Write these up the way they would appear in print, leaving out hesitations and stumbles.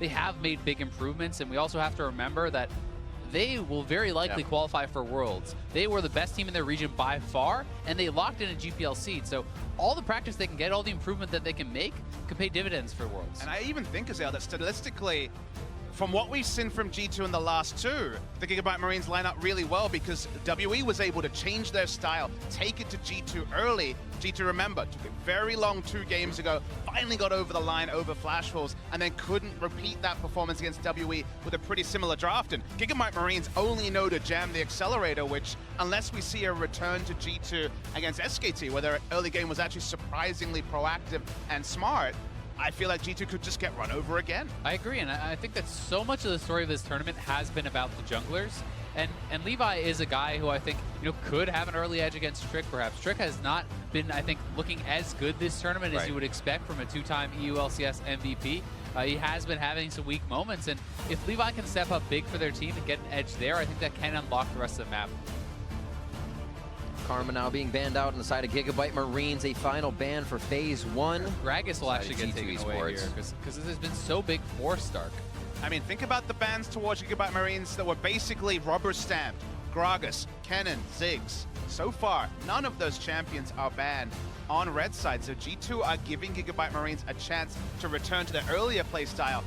they have made big improvements, and we also have to remember that they will very likely qualify for Worlds. They were the best team in their region by far, and they locked in a GPL seed. So all the practice they can get, all the improvement that they can make, could pay dividends for Worlds. And I even think, Azael, that stylistically, from what we've seen from G2 in the last two, the Gigabyte Marines line up really well because WE was able to change their style, take it to G2 early. G2, remember, took it very long 2 games ago, finally got over the line over Flashfalls, and then couldn't repeat that performance against WE with a pretty similar draft. And Gigabyte Marines only know to jam the accelerator, which, unless we see a return to G2 against SKT, where their early game was actually surprisingly proactive and smart, I feel like G2 could just get run over again. I agree, and I think that so much of the story of this tournament has been about the junglers. And Levi is a guy who I think, could have an early edge against Trick, perhaps. Trick has not been, I think, looking as good this tournament as you would expect from a 2-time EU LCS MVP. He has been having some weak moments, and if Levi can step up big for their team and get an edge there, I think that can unlock the rest of the map. Karma now being banned out on the side of Gigabyte Marines, a final ban for Phase 1. Gragas will actually get taken away here, because this has been so big for Stark. I mean, think about the bans towards Gigabyte Marines that were basically rubber stamped. Gragas, Kennen, Ziggs. So far, none of those champions are banned on red side, so G2 are giving Gigabyte Marines a chance to return to their earlier playstyle.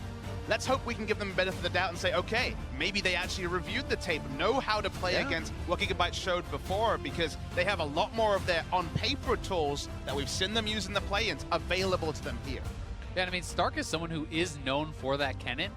Let's hope we can give them a benefit of the doubt and say, okay, maybe they actually reviewed the tape, know how to play against what Gigabyte showed before, because they have a lot more of their on-paper tools that we've seen them use in the play-ins available to them here. Yeah, and I mean, Stark is someone who is known for that Kennen.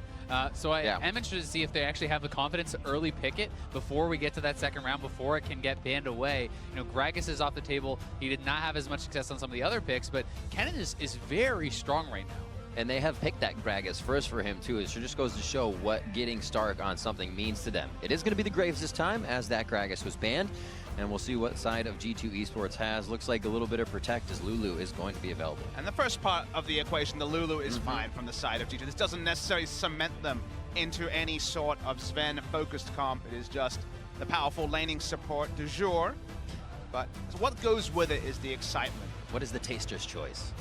So I am interested to see if they actually have the confidence to early pick it before we get to that second round, before it can get banned away. Gragas is off the table. He did not have as much success on some of the other picks, but Kennen is very strong right now. And they have picked that Gragas first for him, too. It just goes to show what getting Stark on something means to them. It is going to be the Graves this time, as that Gragas was banned. And we'll see what side of G2 Esports has. Looks like a little bit of Protect, as Lulu is going to be available. And the first part of the equation, the Lulu is fine from the side of G2. This doesn't necessarily cement them into any sort of Sven-focused comp. It is just the powerful laning support du jour. But what goes with it is the excitement. What is the taster's choice?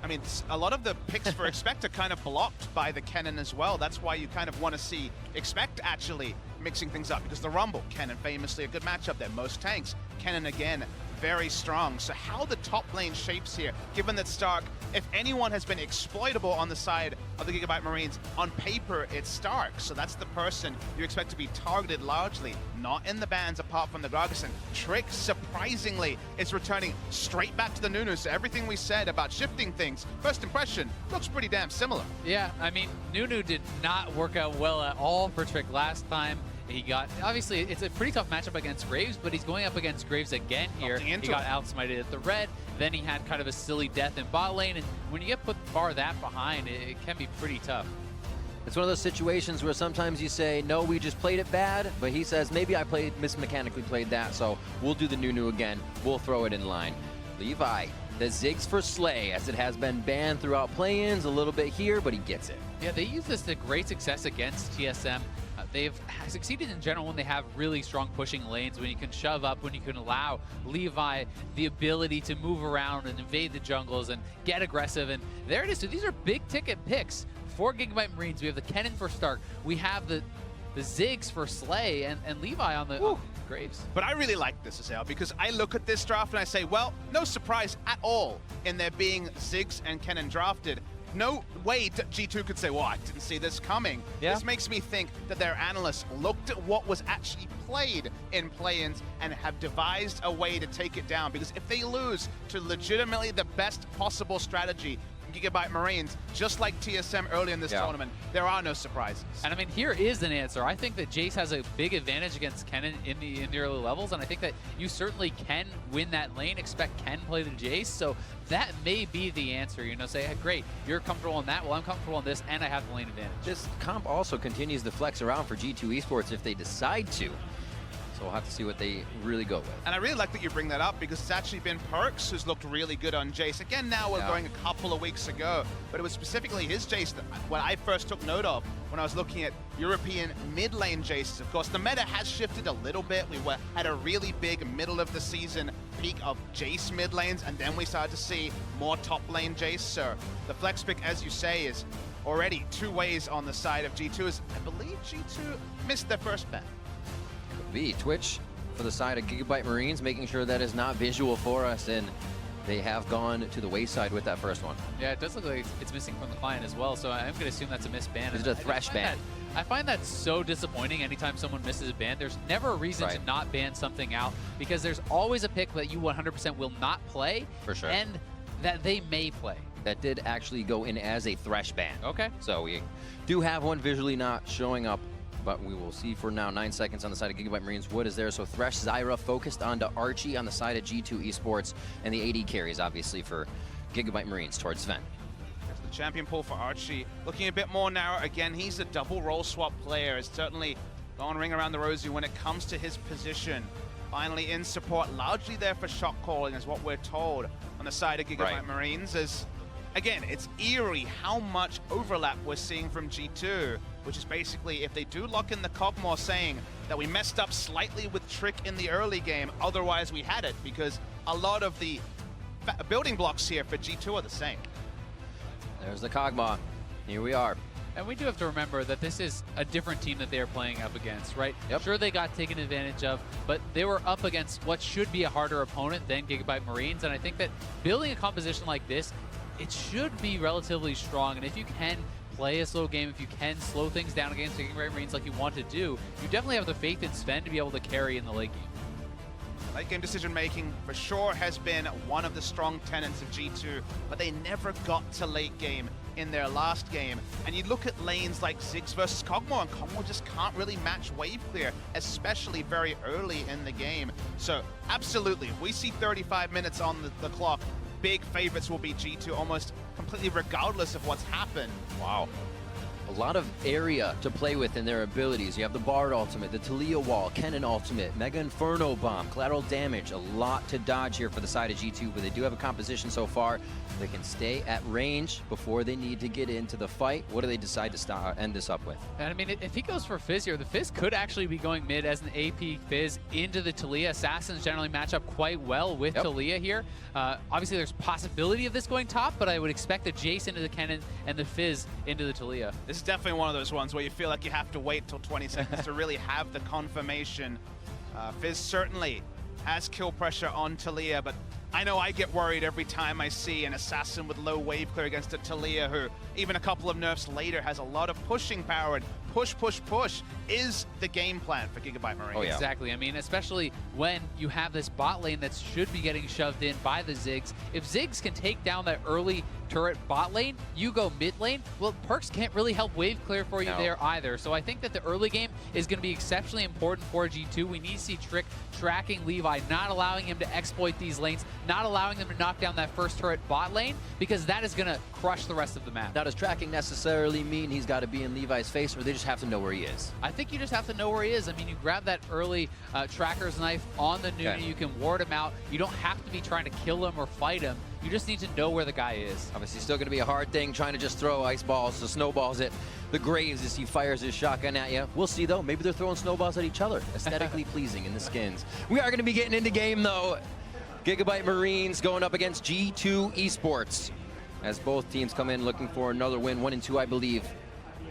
I mean, a lot of the picks for Expect are kind of blocked by the Kennen as well. That's why you kind of want to see Expect actually mixing things up, because the Rumble, Kennen famously a good matchup there. Most tanks, Kennen again, very strong. So how the top lane shapes here, given that Stark, if anyone has been exploitable on the side of the Gigabyte Marines, on paper it's Stark. So that's the person you expect to be targeted largely, not in the bans apart from the Gragas. Trick, surprisingly, is returning straight back to the Nunu. So everything we said about shifting things, first impression, looks pretty damn similar. Yeah, I mean, Nunu did not work out well at all for Trick last time. He got, obviously, it's a pretty tough matchup against Graves, but he's going up against Graves again here. He got outsmited at the red, then he had kind of a silly death in bot lane, and when you get put far that behind, it can be pretty tough. It's one of those situations where sometimes you say, no, we just played it bad, but he says, maybe I mismechanically played that, so we'll do the Nunu again. We'll throw it in line. Levi, the Ziggs for Slay, as it has been banned throughout play-ins a little bit here, but he gets it. Yeah, they use this to great success against TSM. They've succeeded in general when they have really strong pushing lanes, when you can shove up, when you can allow Levi the ability to move around and invade the jungles and get aggressive. And there it is. So these are big ticket picks for Gigabyte Marines. We have the Kennen for Stark. We have the Ziggs for Slay and Levi on the Graves. But I really like this, Azael, because I look at this draft and I say, well, no surprise at all in there being Ziggs and Kennen drafted. No way G2 could say, well, I didn't see this coming. This makes me think that their analysts looked at what was actually played in play-ins and have devised a way to take it down. Because if they lose to legitimately the best possible strategy, Gigabyte Marines, just like TSM early in this tournament, there are no surprises. And I mean, here is an answer. I think that Jace has a big advantage against Kennen in the early levels, and I think that you certainly can win that lane. Expect Ken play the Jace, so that may be the answer. Say, hey, great, you're comfortable in that, well, I'm comfortable in this, and I have the lane advantage. This comp also continues to flex around for G2 Esports if they decide to. So we'll have to see what they really go with. And I really like that you bring that up, because it's actually been Perks who's looked really good on Jace. Again, now we're going a couple of weeks ago, but it was specifically his Jace that what I first took note of when I was looking at European mid lane Jaces. Of course, the meta has shifted a little bit. We had a really big middle of the season peak of Jace mid lanes, and then we started to see more top lane Jace. So the flex pick, as you say, is already two ways on the side of G2 as I believe G2 missed their first ban. Twitch for the side of Gigabyte Marines, making sure that is not visual for us, and they have gone to the wayside with that first one. Yeah, it does look like it's missing from the client as well, so I'm going to assume that's a missed ban. Is it a thresh ban? I find that so disappointing anytime someone misses a ban. There's never a reason to not ban something out, because there's always a pick that you 100% will not play, For sure. and that they may play. That did actually go in as a thresh ban. Okay. So we do have one visually not showing up, but we will see for now. 9 seconds on the side of Gigabyte Marines. What is there? So Thresh, Zyra focused onto Archie on the side of G2 Esports, and the AD carries, obviously, for Gigabyte Marines towards Sven. There's the champion pool for Archie. Looking a bit more narrow. Again, he's a double role swap player. It's certainly gone ring around the rosy when it comes to his position. Finally in support, largely there for shot calling is what we're told on the side of Gigabyte Marines. As again, it's eerie how much overlap we're seeing from G2, which is basically if they do lock in the Cogmore, saying that we messed up slightly with Trick in the early game, otherwise we had it, because a lot of the building blocks here for G2 are the same. There's the Cogmore. Here we are. And we do have to remember that this is a different team that they're playing up against, right? Yep. Sure, they got taken advantage of, but they were up against what should be a harder opponent than Gigabyte Marines, and I think that building a composition like this, it should be relatively strong, and if you can play a slow game, if you can slow things down against Gigabyte Marines like you want to do, you definitely have the faith in Sven to be able to carry in the late game. Late game decision making for sure has been one of the strong tenets of G2, but they never got to late game in their last game. And you look at lanes like Ziggs versus Cogmore, and Cogmore just can't really match wave clear, especially very early in the game. So absolutely, if we see 35 minutes on the clock, big favorites will be G2 almost completely regardless of what's happened. Wow. A lot of area to play with in their abilities. You have the Bard ultimate, the Talia wall, Kennen ultimate, Mega Inferno bomb, collateral damage. A lot to dodge here for the side of G2, but they do have a composition so far. They can stay at range before they need to get into the fight. What do they decide to end this up with? And I mean, if he goes for Fizz here, the Fizz could actually be going mid as an AP Fizz into the Talia. Assassins generally match up quite well with Talia here. Obviously, there's possibility of this going top, but I would expect the Jace into the Kennen and the Fizz into the Talia. This is definitely one of those ones where you feel like you have to wait till 20 seconds to really have the confirmation. Fizz certainly has kill pressure on Talia, but I know I get worried every time I see an assassin with low wave clear against a Talia who, even a couple of nerfs later, has a lot of pushing power, and push, push, push is the game plan for Gigabyte Marines. Oh, yeah. Exactly. I mean, especially when you have this bot lane that should be getting shoved in by the Ziggs. If Ziggs can take down that early turret bot lane, you go mid lane, well, Perks can't really help wave clear for you there either. So I think that the early game is going to be exceptionally important for G2. We need to see Trick tracking Levi, not allowing him to exploit these lanes, not allowing them to knock down that first turret bot lane, because that is going to crush the rest of the map. Now, does tracking necessarily mean he's got to be in Levi's face, or they just have to know where he is? I think you just have to know where he is. I mean, you grab that early tracker's knife on the Nunu, you can ward him out. You don't have to be trying to kill him or fight him. You just need to know where the guy is. Obviously, still going to be a hard thing trying to just throw ice balls, the snowballs at the Graves as he fires his shotgun at you. We'll see, though. Maybe they're throwing snowballs at each other. Aesthetically pleasing in the skins. We are going to be getting into game, though. Gigabyte Marines going up against G2 Esports as both teams come in looking for another win, 1 and 2, I believe,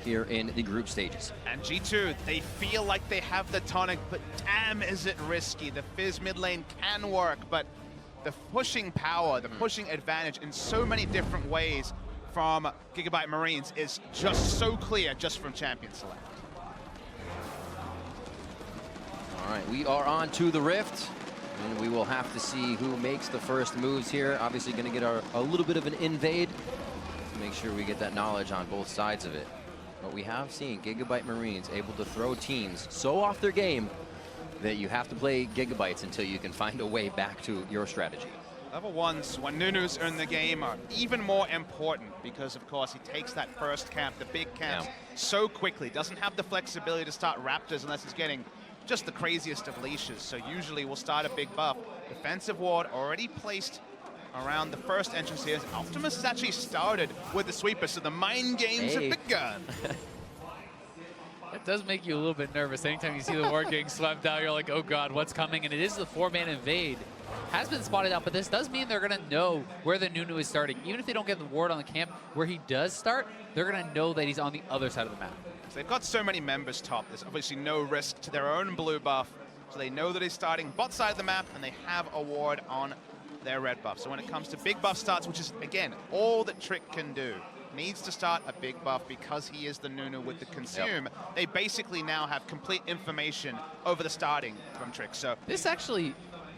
here in the group stages. And G2, they feel like they have the tonic, but damn is it risky. The Fizz mid lane can work, but the pushing power, the pushing advantage in so many different ways from Gigabyte Marines is just so clear just from Champion Select. All right, we are on to the Rift, and we will have to see who makes the first moves here. Obviously going to get a little bit of an invade to make sure we get that knowledge on both sides of it. But we have seen Gigabyte Marines able to throw teams so off their game that you have to play Gigabytes until you can find a way back to your strategy. Level 1s, when Nunus are in the game, are even more important because, of course, he takes that first camp, the big camp, so quickly. Doesn't have the flexibility to start Raptors unless he's getting just the craziest of leashes. So usually we'll start a big buff. Defensive ward already placed around the first entrance here. Optimus has actually started with the sweeper, so the mind games have begun. does make you a little bit nervous. Anytime you see the ward getting swept out, you're like, oh god, what's coming? And it is the 4-man invade. Has been spotted out, but this does mean they're going to know where the Nunu is starting. Even if they don't get the ward on the camp where he does start, they're going to know that he's on the other side of the map. So they've got so many members top. There's obviously no risk to their own blue buff. So they know that he's starting bot side of the map, and they have a ward on their red buff. So when it comes to big buff starts, which is, again, all that Trick can do, needs to start a big buff because he is the Nunu with the consume. They basically now have complete information over the starting from Trick. So this actually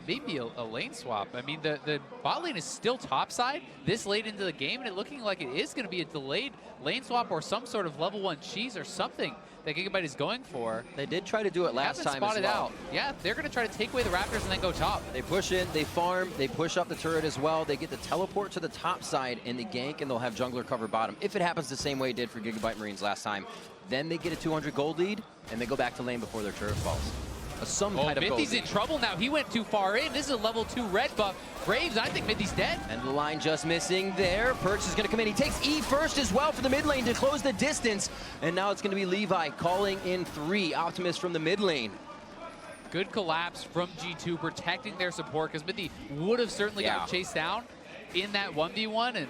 may be a lane swap. I mean, the bot lane is still topside this late into the game, and it looking like it is going to be a delayed lane swap or some sort of level 1 cheese or something that Gigabyte is going for. They did try to do it last time as well. Out. Yeah, they're going to try to take away the Raptors and then go top. They push in, they farm, they push up the turret as well. They get the teleport to the top side in the gank, and they'll have jungler cover bottom. If it happens the same way it did for Gigabyte Marines last time, then they get a 200 gold lead, and they go back to lane before their turret falls. Some kind of gold Mithy's in trouble now. He went too far in. This is a level 2 red buff. Graves, I think Mithy's dead. And the line just missing there. Perks is going to come in. He takes E first as well for the mid lane to close the distance. And now it's going to be Levi calling in 3. Optimus from the mid lane. Good collapse from G2, protecting their support, because Mithy would have certainly got chased down in that 1v1. And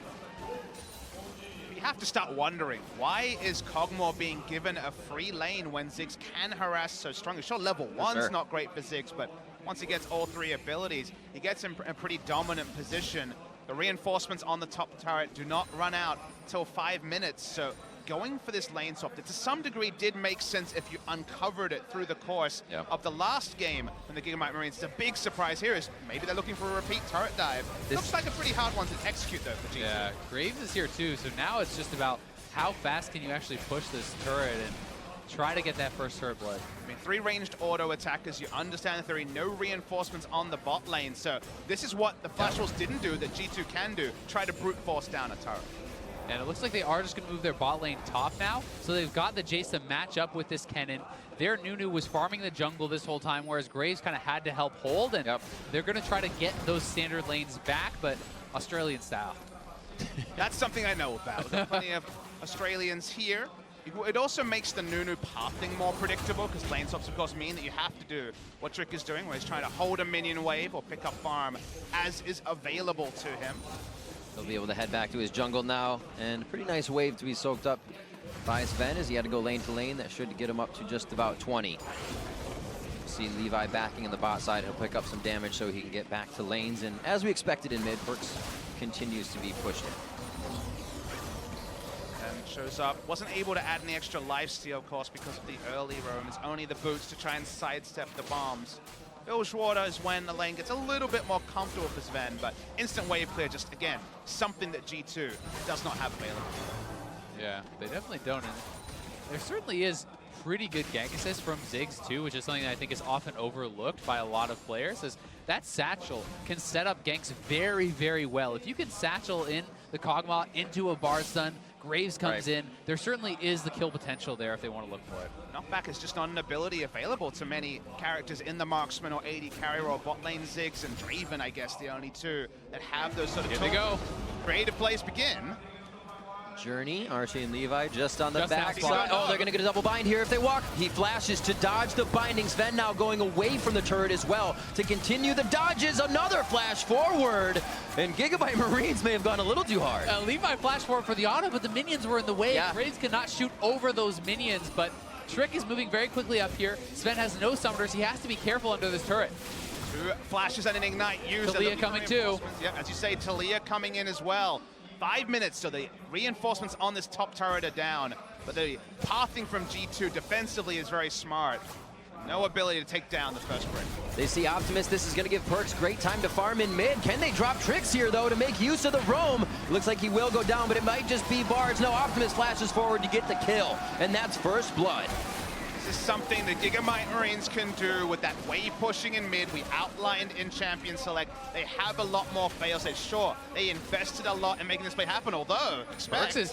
you have to start wondering, why is Kog'Maw being given a free lane when Ziggs can harass so strongly? Sure, level 1's not great for Ziggs, but once he gets all 3 abilities, he gets in a pretty dominant position. The reinforcements on the top turret do not run out till 5 minutes, so going for this lane swap that to some degree did make sense if you uncovered it through the course of the last game from the Gigabyte Marines. The big surprise here is maybe they're looking for a repeat turret dive. Looks like a pretty hard one to execute though for G2. Yeah, Graves is here too, so now it's just about how fast can you actually push this turret and try to get that first turret blood. I mean, 3 ranged auto attackers, you understand the theory, no reinforcements on the bot lane, so this is what the Flash Wolves didn't do that G2 can do, try to brute force down a turret. And it looks like they are just going to move their bot lane top now. So they've got the Jace to match up with this Kennen. Their Nunu was farming the jungle this whole time, whereas Graves kind of had to help hold. And they're going to try to get those standard lanes back, but Australian style. That's something I know about. There's plenty of Australians here. It also makes the Nunu pathing more predictable, because lane swaps, of course, mean that you have to do what Trick is doing, where he's trying to hold a minion wave or pick up farm as is available to him. He'll be able to head back to his jungle now, and a pretty nice wave to be soaked up by Sven as he had to go lane to lane. That should get him up to just about 20. See Levi backing in the bot side. He'll pick up some damage so he can get back to lanes, and as we expected in mid, Perks continues to be pushed in. And shows up. Wasn't able to add any extra lifesteal, of course, because of the early roam. It's only the boots to try and sidestep the bombs. Bilgewater is when the lane gets a little bit more comfortable for Sven, but instant wave clear, just again, something that G2 does not have available. Yeah, they definitely don't. And there certainly is pretty good gank assist from Ziggs too, which is something that I think is often overlooked by a lot of players, is that satchel can set up ganks very, very well. If you can satchel in the Kog'Maw into a bar stun, Graves comes in, there certainly is the kill potential there if they want to look for it. Knockback is just not an ability available to many characters in the marksman or AD carry role. Bot lane Ziggs and Draven, I guess, the only 2 that have those sort of tools. Here they go. Creative plays begin. Journey, Archie and Levi just on the backside. Oh, they're going to get a double bind here if they walk. He flashes to dodge the binding. Sven now going away from the turret as well to continue the dodges. Another flash forward. And Gigabyte Marines may have gone a little too hard. Levi flashed forward for the auto, but the minions were in the way. Graves cannot shoot over those minions, but Trick is moving very quickly up here. Sven has no summoners. He has to be careful under this turret. 2 flashes and an ignite used. Talia coming too. Yeah, as you say, Talia coming in as well. 5 minutes, so the reinforcements on this top turret are down, but the pathing from G2 defensively is very smart. No ability to take down the first break. They see Optimus. This is going to give Perks great time to farm in mid. Can they drop tricks here, though, to make use of the roam? Looks like he will go down, but it might just be bards. No, Optimus flashes forward to get the kill, and that's first blood. This is something the Gigabyte Marines can do with that wave pushing in mid. We outlined in Champion Select. They have a lot more failsafes. Sure, they invested a lot in making this play happen, although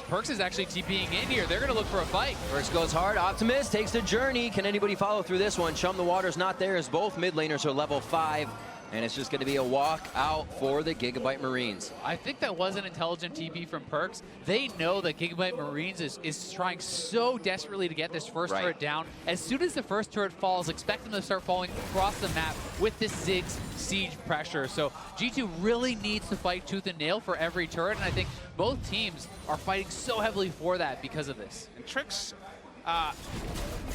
Perks is actually TPing in here. They're going to look for a fight. Perks goes hard. Optimus takes the journey. Can anybody follow through this one? Chum the Water's not there as both mid laners are level 5. and it's just going to be a walk out for the Gigabyte Marines. I think that was an intelligent TP from Perks. They know that Gigabyte Marines is trying so desperately to get this first turret down. As soon as the first turret falls, expect them to start falling across the map with this Ziggs siege pressure. So G2 really needs to fight tooth and nail for every turret, and I think both teams are fighting so heavily for that because of this. And Trick's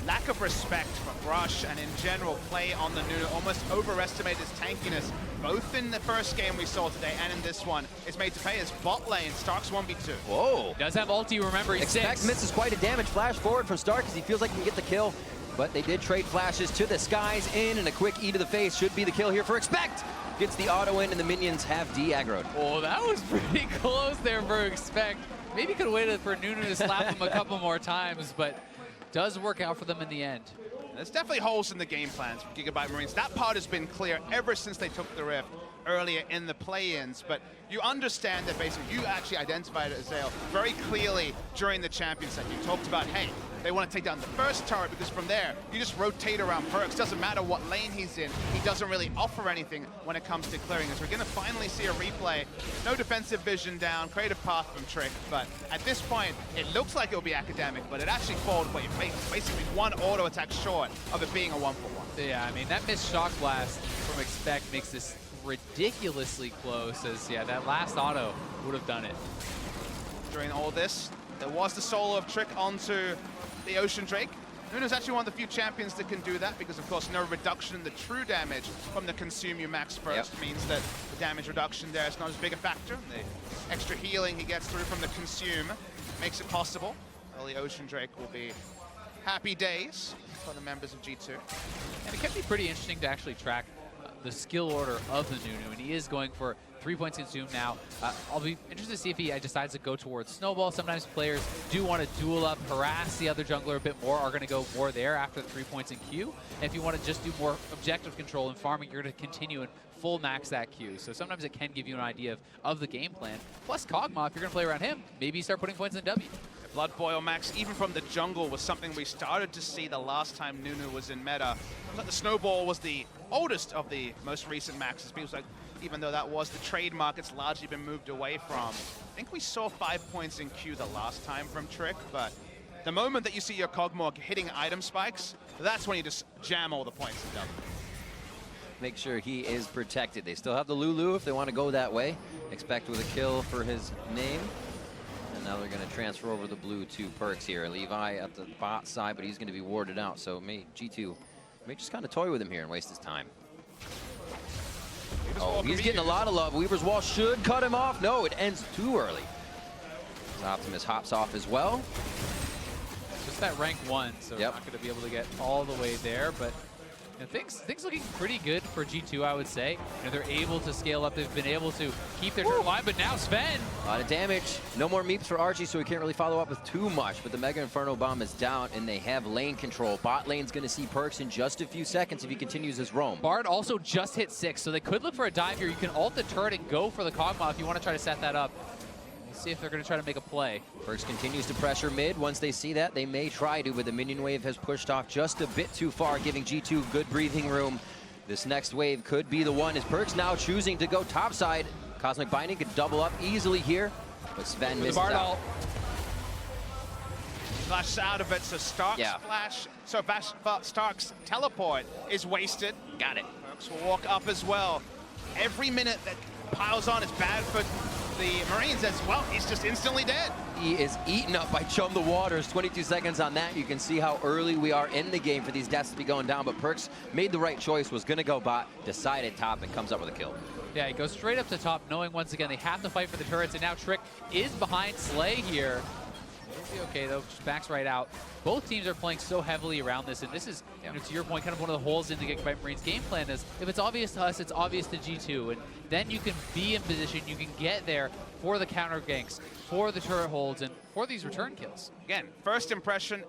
lack of respect for Brush and in general play on the Nunu, almost overestimate his tankiness, both in the first game we saw today and in this one, is made to pay as bot lane. Stark's 1v2. Whoa. Does have ulti, remember, he's Expect 6. misses quite a damage flash forward from Stark because he feels like he can get the kill. But they did trade flashes to the skies in, and a quick E to the face should be the kill here for Expect. Gets the auto in, and the minions have de-aggroed. Oh, that was pretty close there for Expect. Maybe could have waited for Nunu to slap him a couple more times, but does work out for them in the end. There's definitely holes in the game plans for Gigabyte Marines. That part has been clear ever since they took the Rift earlier in the play-ins, but you understand that basically you actually identified it, Azale, very clearly during the champion set. You talked about, hey, they want to take down the first turret because from there, you just rotate around Perks. Doesn't matter what lane he's in. He doesn't really offer anything when it comes to clearing this. We're going to finally see a replay. No defensive vision down, creative path from Trick, but at this point, it looks like it'll be academic, but it actually falls basically one auto attack short of it being a 1-for-1. Yeah, I mean, that missed shock blast from Expect makes this ridiculously close, as, yeah, that last auto would have done it. During all this, there was the solo of Trick onto the Ocean Drake. Nunu's actually one of the few champions that can do that because, of course, no reduction in the true damage from the Consume You Max first means that the damage reduction there is not as big a factor. The extra healing he gets through from the Consume makes it possible. Well, the Ocean Drake will be happy days for the members of G2. And it can be pretty interesting to actually track the skill order of the Nunu, and he is going for 3 points consumed now. I'll be interested to see if he decides to go towards Snowball. Sometimes players do want to duel up, harass the other jungler a bit more, are going to go more there after the 3 points in Q. And if you want to just do more objective control and farming, you're going to continue and full max that Q. So sometimes it can give you an idea of the game plan. Plus Kog'Maw, if you're going to play around him, maybe you start putting points in W. Blood Boil Max, even from the jungle, was something we started to see the last time Nunu was in meta. It was like the Snowball was the oldest of the most recent maxes. Feels like even though that was the trademark, it's largely been moved away from. I think we saw 5 points in Q the last time from Trick, but the moment that you see your Kog'Maw hitting item spikes, that's when you just jam all the points in W. Make sure he is protected. They still have the Lulu if they want to go that way. Expect with a kill for his name. And now they're going to transfer over the blue to Perks here. Levi at the bot side, but he's going to be warded out. So G2 may just kind of toy with him here and waste his time. Oh, he's getting a lot of love. Weaver's Wall should cut him off. No, it ends too early. Optimus hops off as well. Just that rank 1, so we're not going to be able to get all the way there, but you know, things looking pretty good for G2, I would say. You know, they're able to scale up. They've been able to keep their turret line, but now Sven. A lot of damage. No more meeps for Archie, so he can't really follow up with too much. But the Mega Inferno Bomb is down, and they have lane control. Bot lane's going to see Perks in just a few seconds if he continues his roam. Bard also just hit 6, so they could look for a dive here. You can ult the turret and go for the Kog'Maw if you want to try to set that up. Let's see if they're going to try to make a play. Perks continues to pressure mid. Once they see that, they may try to, but the minion wave has pushed off just a bit too far, giving G2 good breathing room. This next wave could be the one, as Perks now choosing to go topside. Cosmic Binding could double up easily here, but Sven misses out. Flashes out of it, so Stark's flash, Stark's teleport is wasted. Got it. Perks will walk up as well. Every minute that piles on is bad for the Marines as well. He's just instantly dead. He is eaten up by Chum the Waters. 22 seconds on that. You can see how early we are in the game for these deaths to be going down, but Perks made the right choice, was going to go bot, decided top, and comes up with a kill. Yeah, he goes straight up to top, knowing once again they have to fight for the turrets, and now Trick is behind Slay here. He'll be okay, though. Just backs right out. Both teams are playing so heavily around this, and this is, you know, to your point, kind of one of the holes in the Gigabyte Marines game plan is, if it's obvious to us, it's obvious to G2, and then you can be in position, you can get there for the counter ganks, for the turret holds, and for these return kills. Again, first impression,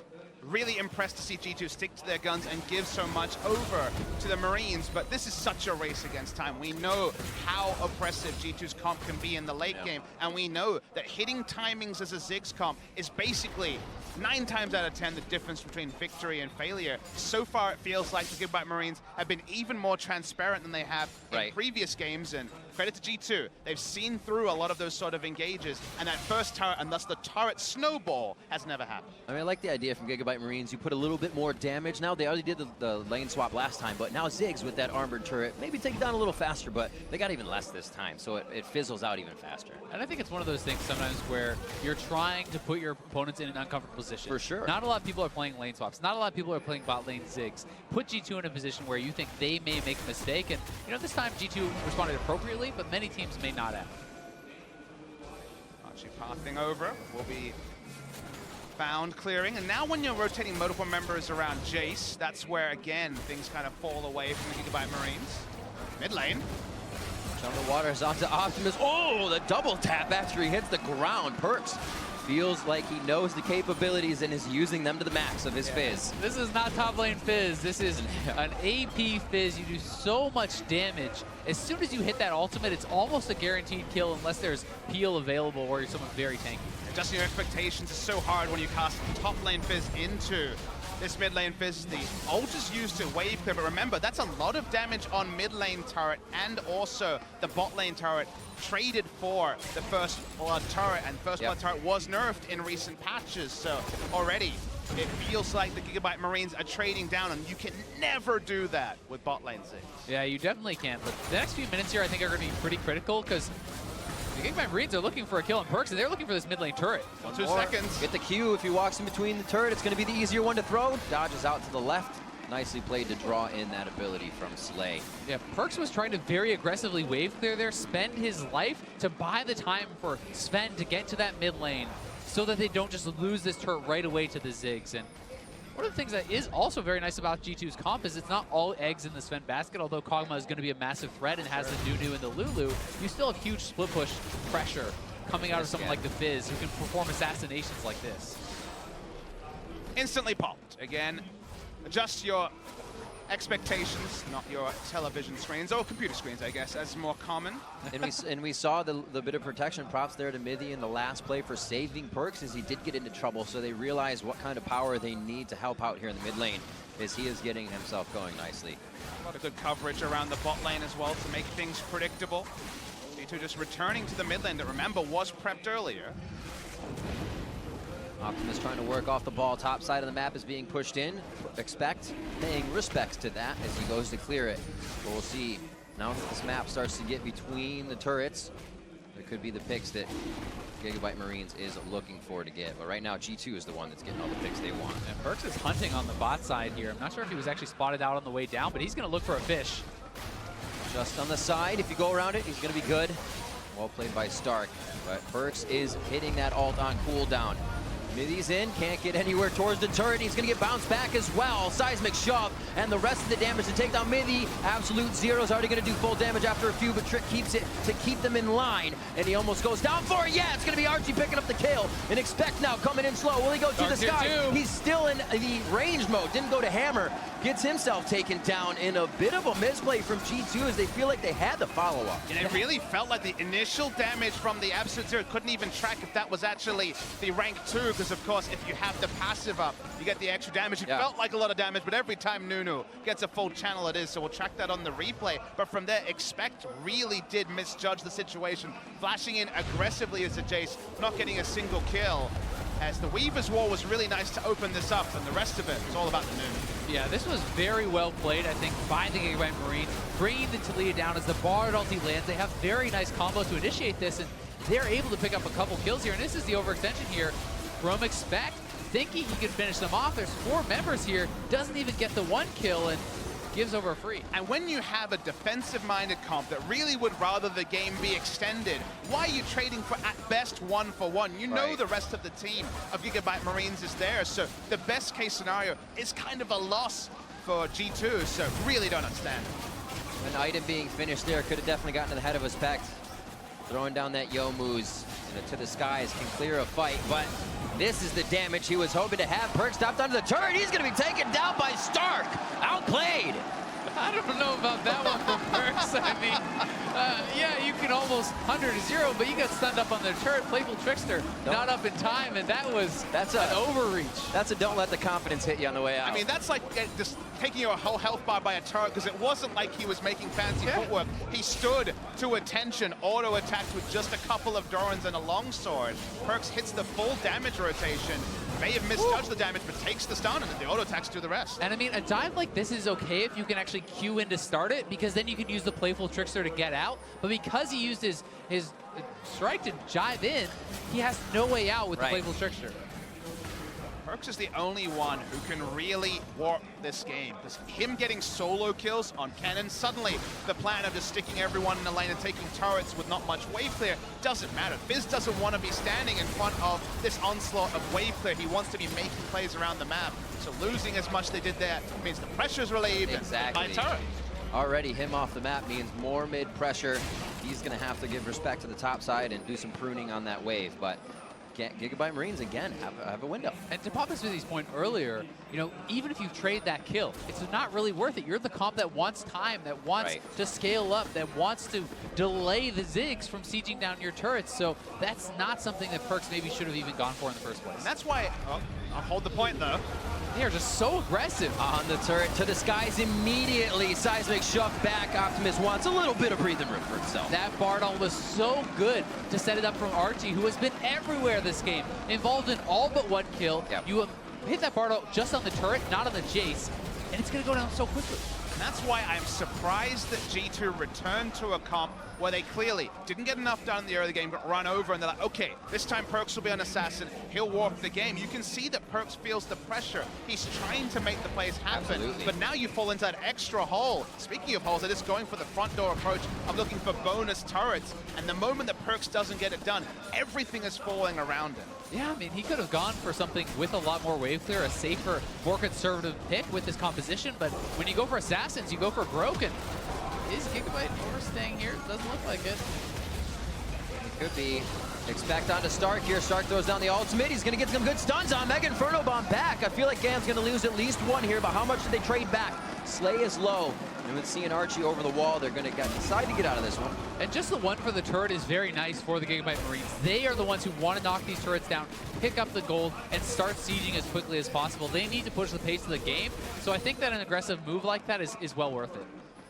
Really impressed to see G2 stick to their guns and give so much over to the Marines, but this is such a race against time. We know how oppressive G2's comp can be in the late game, and we know that hitting timings as a Ziggs comp is basically 9 times out of 10 the difference between victory and failure. So far, it feels like the Gigabyte Marines have been even more transparent than they have in previous games, and credit to G2. They've seen through a lot of those sort of engages, and that first turret, and thus the turret snowball, has never happened. I mean, I like the idea from Gigabyte Marines. You put a little bit more damage now. They already did the lane swap last time, but now Ziggs with that armored turret, maybe take it down a little faster, but they got even less this time, so it fizzles out even faster. And I think it's one of those things sometimes where you're trying to put your opponents in an uncomfortable position. For sure. Not a lot of people are playing lane swaps. Not a lot of people are playing bot lane Ziggs. Put G2 in a position where you think they may make a mistake, and you know, this time G2 responded appropriately, but many teams may not have. Archie pathing over will be found clearing, and now when you're rotating multiple members around Jace, that's where again things kind of fall away from the Gigabyte Marines. Mid lane. Jump the waters onto Optimus. Oh, the double tap after he hits the ground. Perks feels like he knows the capabilities and is using them to the max of his Fizz. This is not top lane Fizz. This is an AP Fizz. You do so much damage. As soon as you hit that ultimate, it's almost a guaranteed kill unless there's peel available or you're someone very tanky. Adjusting your expectations is so hard when you cast top lane Fizz into this mid lane Fizz. The ult is used to wave clear, but remember, that's a lot of damage on mid lane turret and also the bot lane turret traded for the first blood turret, and first blood turret was nerfed in recent patches, so already it feels like the Gigabyte Marines are trading down, and you can never do that with bot lane Ziggs. Yeah, you definitely can, but the next few minutes here I think are going to be pretty critical because the Gigabyte Marines are looking for a kill on Perks, and they're looking for this mid lane turret. 2 seconds. Get the Q. If he walks in between the turret, it's going to be the easier one to throw. Dodges out to the left. Nicely played to draw in that ability from Slay. Yeah, Perks was trying to very aggressively wave clear there, spend his life to buy the time for Sven to get to that mid lane so that they don't just lose this turret right away to the Ziggs. And one of the things that is also very nice about G2's comp is it's not all eggs in the Sven basket. Although Kog'Maw is going to be a massive threat and has the Nunu and the Lulu, you still have huge split push pressure coming out of someone like the Fizz who can perform assassinations like this. Instantly popped. Again, adjust your expectations, not your television screens, or computer screens, I guess, as more common. And we saw the bit of protection props there to Mithy in the last play for saving Perks as he did get into trouble, so they realized what kind of power they need to help out here in the mid lane as he is getting himself going nicely. A lot of good coverage around the bot lane as well to make things predictable. G2 just returning to the mid lane that, remember, was prepped earlier. Optimus trying to work off the ball. Top side of the map is being pushed in. Paying respects to that as he goes to clear it. But we'll see. Now that this map starts to get between the turrets, there could be the picks that Gigabyte Marines is looking for to get. But right now, G2 is the one that's getting all the picks they want. And Perks is hunting on the bot side here. I'm not sure if he was actually spotted out on the way down, but he's going to look for a fish. Just on the side, if you go around it, he's going to be good. Well played by Stark. But Perks is hitting that ult on cooldown. Mithy's in, can't get anywhere towards the turret. He's going to get bounced back as well. Seismic shove, and the rest of the damage to take down Mithy. Absolute Zero's already going to do full damage after a few, but Trick keeps it to keep them in line. And he almost goes down for it. Yeah, it's going to be Archie picking up the kill. And Expect now coming in slow. Will he go to the sky? He's still in the range mode. Didn't go to hammer. Gets himself taken down in a bit of a misplay from G2 as they feel like they had the follow-up. And it really felt like the initial damage from the Absolute Zero couldn't even track if that was actually the rank 2, because of course if you have the passive up, you get the extra damage. It felt like a lot of damage, but every time Nunu gets a full channel it is, so we'll track that on the replay. But from there, Expect really did misjudge the situation, flashing in aggressively as a Jace, not getting a single kill. As the Weaver's Wall was really nice to open this up, and the rest of it was all about the Nunu. Yeah, this was very well played, I think, by the Gigabyte Marine, bringing the Taliyah down as the Bard ulti lands. They have very nice combo to initiate this, and they're able to pick up a couple kills here. And this is the overextension here from Expect, thinking he could finish them off. There's 4 members here, doesn't even get the 1 kill, and gives over a free. And when you have a defensive-minded comp that really would rather the game be extended, why are you trading for, at best, 1-for-1? You know the rest of the team of Gigabyte Marines is there, so the best case scenario is kind of a loss for G2, so really don't understand. An item being finished there could have definitely gotten ahead of Expect. throwing down that Youmuu's to the skies can clear a fight, but this is the damage he was hoping to have. Perk stopped under the turret. He's going to be taken down by Stark. Outplayed. I don't know about that one from Perks. I mean, yeah, you can almost 100-0, but you got stunned up on the turret. Playful Trickster, not up in time, and that's an overreach. That's a don't let the confidence hit you on the way out. I mean, that's like just taking your whole health bar by a turret, because it wasn't like he was making fancy footwork. He stood to attention, auto-attacked with just a couple of Dorans and a longsword. Perks hits the full damage rotation. May have misjudged the damage, but takes the stun, and the auto-attacks do the rest. And I mean, a dive like this is okay if you can actually Q in to start it, because then you can use the Playful Trickster to get out. But because he used his strike to jive in, he has no way out with the Playful Trickster. Perks is the only one who can really warp this game, because him getting solo kills on Cannon, suddenly the plan of just sticking everyone in the lane and taking turrets with not much wave clear doesn't matter. Fizz doesn't want to be standing in front of this onslaught of wave clear. He wants to be making plays around the map. So losing as much as they did there means the pressure's relieved by turret. Already him off the map means more mid pressure. He's going to have to give respect to the top side and do some pruning on that wave, but Gigabyte Marines, again, have a window. And to Papa Smithy's point earlier, you know, even if you trade that kill, it's not really worth it. You're the comp that wants time, that wants to scale up, that wants to delay the Ziggs from sieging down your turrets. So that's not something that Perks maybe should have even gone for in the first place. And that's why, I'll hold the point though. They are just so aggressive. On the turret to the skies immediately. Seismic shoved back. Optimus wants a little bit of breathing room for himself. That Bardal was so good to set it up from Archie, who has been everywhere this game, involved in all but one kill. You hit that Bardal just on the turret, not on the Jace, and it's going to go down so quickly. And that's why I'm surprised that G2 returned to a comp where they clearly didn't get enough done in the early game, got run over, and they're like, okay, this time Perks will be an assassin, he'll warp the game. You can see that Perks feels the pressure. He's trying to make the plays happen, but now you fall into that extra hole. Speaking of holes, they're just going for the front door approach of looking for bonus turrets, and the moment that Perks doesn't get it done, everything is falling around him. Yeah, I mean, he could have gone for something with a lot more wave clear, a safer, more conservative pick with this composition, but when you go for assassins, you go for broken. Is Gigabyte Door staying here? Doesn't look like it. It could be. Expect onto Stark here. Stark throws down the ultimate. He's going to get some good stuns on Mega Inferno Bomb back. I feel like GAM's going to lose at least one here, but how much did they trade back? Slay is low. And with seeing Archie over the wall, they're going to decide to get out of this one. And just the one for the turret is very nice for the Gigabyte Marines. They are the ones who want to knock these turrets down, pick up the gold, and start sieging as quickly as possible. They need to push the pace of the game. So I think that an aggressive move like that is well worth it.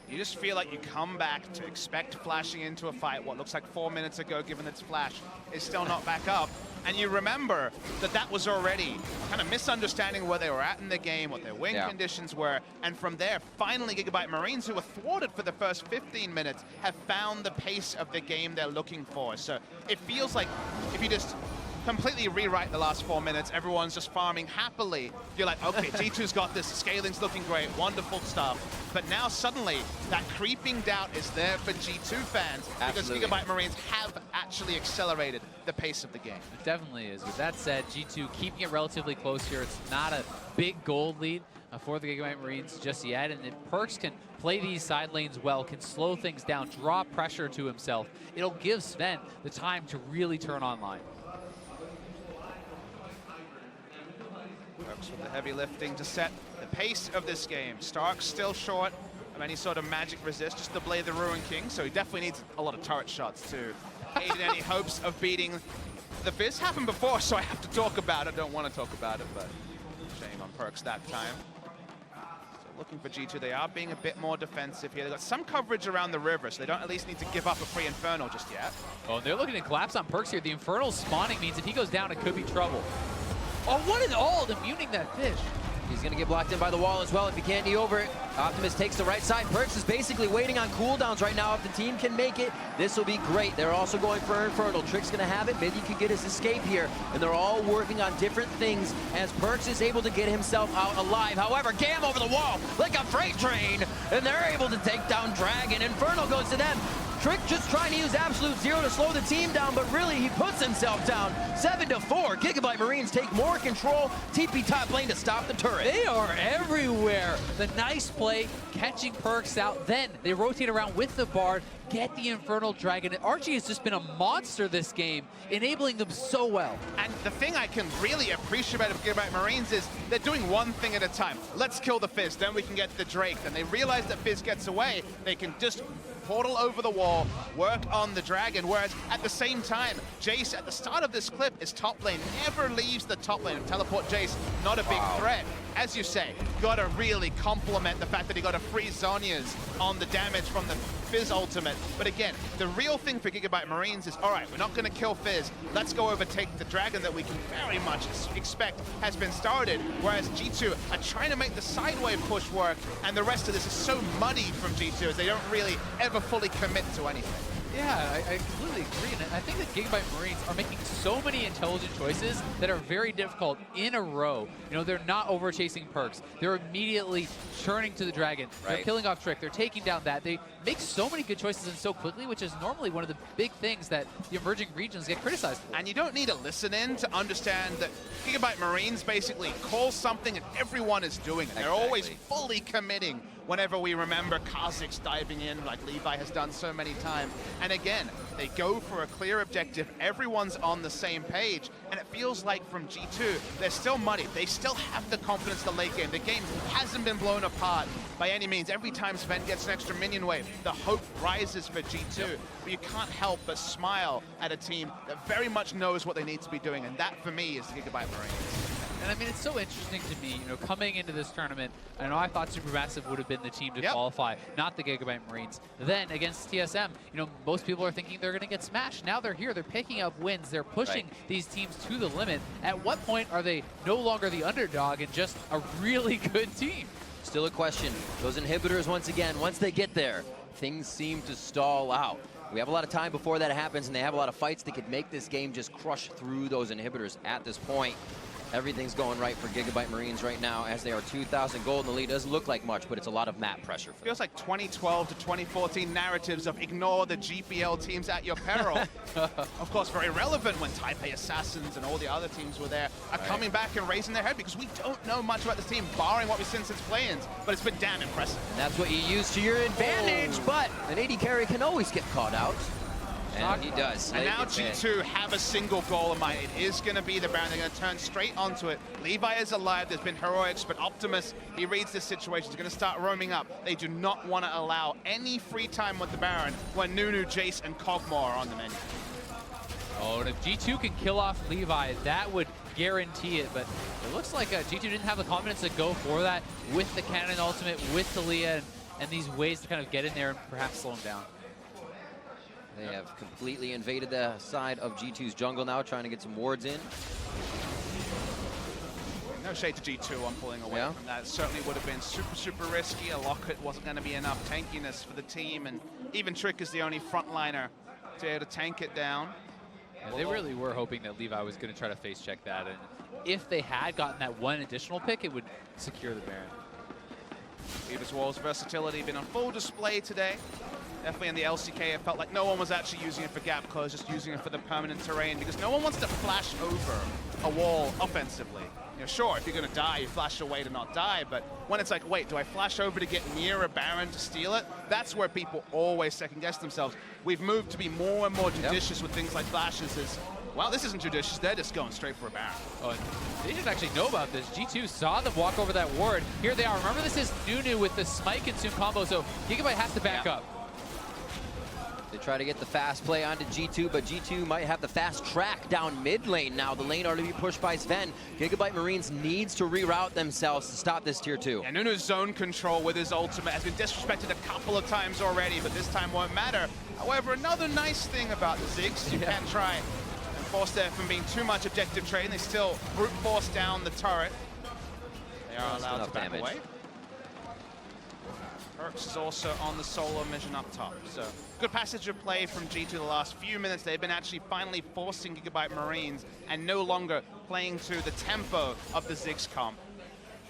You just feel like you come back to expect flashing into a fight. What looks like 4 minutes ago, given its flash, is still not back up. And you remember that that was already kind of misunderstanding where they were at in the game, what their win conditions were. And from there, finally, Gigabyte Marines, who were thwarted for the first 15 minutes, have found the pace of the game they're looking for. So it feels like if you just completely rewrite the last 4 minutes, everyone's just farming happily. You're like, okay, G2's got this, scaling's looking great, wonderful stuff. But now suddenly, that creeping doubt is there for G2 fans, because Gigabyte Marines have actually accelerated the pace of the game. It definitely is. With that said, G2 keeping it relatively close here. It's not a big gold lead for the Gigabyte Marines just yet, and if Perks can play these side lanes well, can slow things down, draw pressure to himself, it'll give Sven the time to really turn online. Perks with the heavy lifting to set the pace of this game. Stark's still short of any sort of magic resist, just to blade the Ruin King, so he definitely needs a lot of turret shots to aid in any hopes of beating the Fizz. Happened before, so I have to talk about it. Don't want to talk about it, but shame on Perks that time. So looking for G2, they are being a bit more defensive here. They've got some coverage around the river, so they don't at least need to give up a free Infernal just yet. Oh, they're looking to collapse on Perks here. The Infernal spawning means if he goes down, it could be trouble. Oh, what an ult, immuning that fish. He's going to get blocked in by the wall as well if he can't knee over it. Optimus takes the right side. Perks is basically waiting on cooldowns right now. If the team can make it, this will be great. They're also going for Infernal. Trick's going to have it. Maybe he could get his escape here. And they're all working on different things as Perks is able to get himself out alive. However, GAM over the wall like a freight train. And they're able to take down Dragon. Infernal goes to them. Trick just trying to use Absolute Zero to slow the team down, but really he puts himself down. 7-4. Gigabyte Marines take more control. TP top lane to stop the turret. They are everywhere. The nice play, catching Perks out. Then they rotate around with the Bard, get the Infernal Dragon. Archie has just been a monster this game, enabling them so well. And the thing I can really appreciate about Gigabyte Marines is they're doing one thing at a time. Let's kill the Fizz, then we can get the Drake. Then they realize that Fizz gets away, they can just portal over the wall, work on the Dragon, whereas at the same time, Jace at the start of this clip is top lane, never leaves the top lane. Teleport Jace, not a big threat. As you say, gotta really compliment the fact that he got a free Zhonya's on the damage from the Fizz ultimate. But again, the real thing for Gigabyte Marines is, all right, we're not gonna kill Fizz, let's go overtake the Dragon that we can very much expect has been started, whereas G2 are trying to make the sideway push work, and the rest of this is so muddy from G2 as they don't really ever fully commit to anything. Yeah, I completely agree. And I think that Gigabyte Marines are making so many intelligent choices that are very difficult in a row. You know, they're not over chasing Perks. They're immediately churning to the Dragon. They're killing off Trick. They're taking down that. They make so many good choices and so quickly, which is normally one of the big things that the emerging regions get criticized for. And you don't need to listen in to understand that Gigabyte Marines basically call something and everyone is doing it. They're always fully committing whenever we remember Kha'Zix diving in like Levi has done so many times. And again, they go for a clear objective. Everyone's on the same page. And it feels like from G2, they're still muddy. They still have the confidence in the late game. The game hasn't been blown apart by any means. Every time Sven gets an extra minion wave, the hope rises for G2. But you can't help but smile at a team that very much knows what they need to be doing. And that, for me, is the Gigabyte Marines. And I mean, it's so interesting to me, you know, coming into this tournament, I know I thought Supermassive would have been the team to qualify, not the Gigabyte Marines. Then against TSM, you know, most people are thinking they're going to get smashed. Now they're here, they're picking up wins, they're pushing these teams to the limit. At what point are they no longer the underdog and just a really good team? Still a question. Those inhibitors, once again, once they get there, things seem to stall out. We have a lot of time before that happens, and they have a lot of fights that could make this game just crush through those inhibitors at this point. Everything's going right for Gigabyte Marines right now as they are 2,000 gold in the lead. Doesn't look like much, but it's a lot of map pressure. Feels like 2012 to 2014 narratives of ignore the GPL teams at your peril. Of course, very relevant when Taipei Assassins and all the other teams were there, are coming back and raising their head because we don't know much about this team, barring what we've seen since play-ins, but it's been damn impressive. And that's what you use to your advantage, but an AD carry can always get caught out. And he does. And now G2 have a single goal in mind. It is going to be the Baron. They're going to turn straight onto it. Levi is alive. There's been heroics, but Optimus, he reads this situation. He's going to start roaming up. They do not want to allow any free time with the Baron when Nunu, Jace, and Kog'Maw are on the menu. Oh, and if G2 can kill off Levi, that would guarantee it. But it looks like G2 didn't have the confidence to go for that with the Cannon ultimate, with Talia, and these ways to kind of get in there and perhaps slow him down. They have completely invaded the side of G2's jungle now, trying to get some wards in. No shade to G2 on pulling away from that. It certainly would have been super, super risky. A Locket wasn't going to be enough tankiness for the team, and even Trick is the only frontliner to be able to tank it down. Yeah, they really were hoping that Levi was going to try to face check that, and if they had gotten that one additional pick, it would secure the Baron. Levi's Wall's versatility been on full display today. Definitely in the LCK, it felt like no one was actually using it for gap close, just using it for the permanent terrain, because no one wants to flash over a wall offensively. You know, sure, if you're going to die, you flash away to not die, but when it's like, wait, do I flash over to get near a Baron to steal it? That's where people always second-guess themselves. We've moved to be more and more judicious with things like flashes. Well, this isn't judicious. They're just going straight for a Baron. Oh, they didn't actually know about this. G2 saw them walk over that ward. Here they are. Remember, this is Nunu with the Smite Consume combo, so Gigabyte has to back up. They try to get the fast play onto G2, but G2 might have the fast track down mid lane now. The lane already pushed by Sven. Gigabyte Marines needs to reroute themselves to stop this tier 2. And Nunu's zone control with his ultimate has been disrespected a couple of times already, but this time won't matter. However, another nice thing about the Ziggs, you can try and force there from being too much objective trading. They still brute force down the turret. They are allowed to back away. Perks is also on the solo mission up top. So good passage of play from G2 the last few minutes. They've been actually finally forcing Gigabyte Marines and no longer playing to the tempo of the Ziggs comp.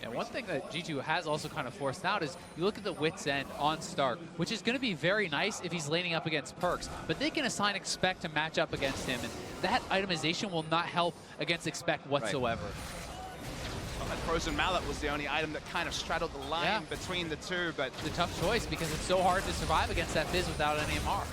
And one thing that G2 has also kind of forced out is you look at the Wit's End on Stark, which is going to be very nice if he's laning up against Perks, but they can assign Expect to match up against him, and that itemization will not help against Expect whatsoever. That Frozen Mallet was the only item that kind of straddled the line between the two, but It's a tough choice because it's so hard to survive against that Fizz without any MR.